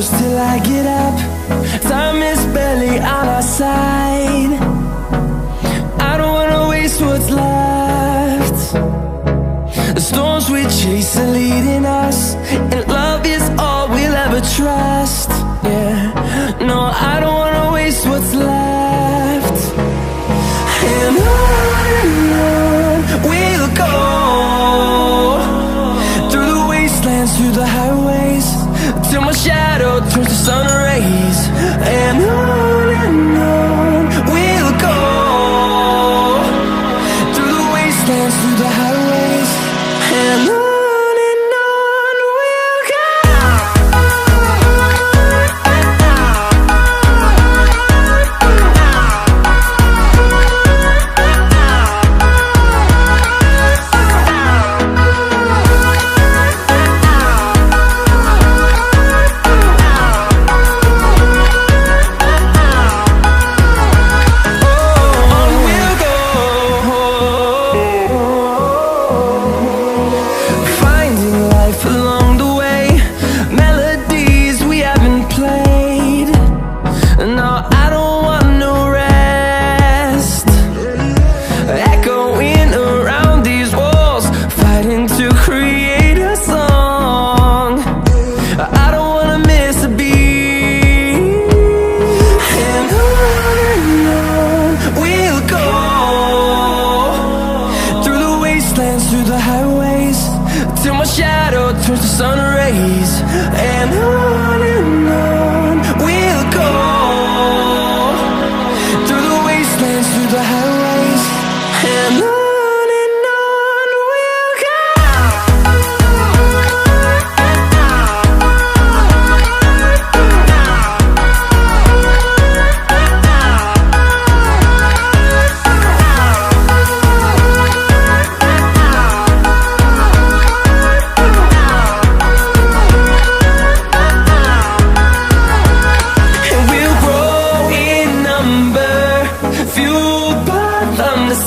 close till I get up. Time is barely on our side. I don't wanna waste what's left. The storms we chase are leading us, and love is all we'll ever trust. Yeah, no, I don't wanna waste what's left. And on we'll go, through the wastelands, through the highways, till my shadow turns to sun rays. And on we'll go, through the wastelands, through the highways, and on we'll go. Through the highways, till my shadow turns to sun rays. And on we'll go, through the wastelands, through the highways, and on we'll go.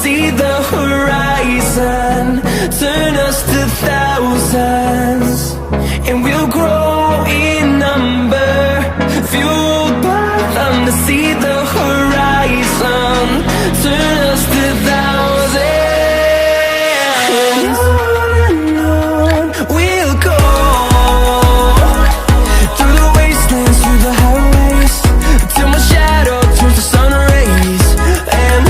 See the horizon, turn us to thousands, and we'll grow in number, fueled by them. To see the horizon, turn us to thousands, and on we'll go, through the wastelands, through the highways, till my shadow turns to sun rays. And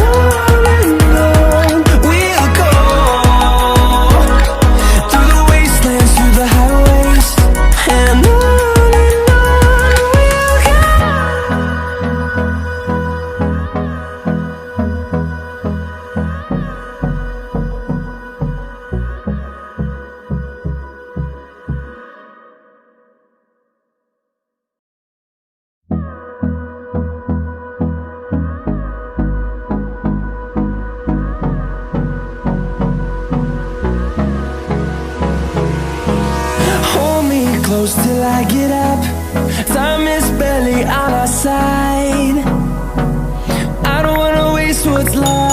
close till I get up. Time is barely on our side. I don't wanna waste what's left.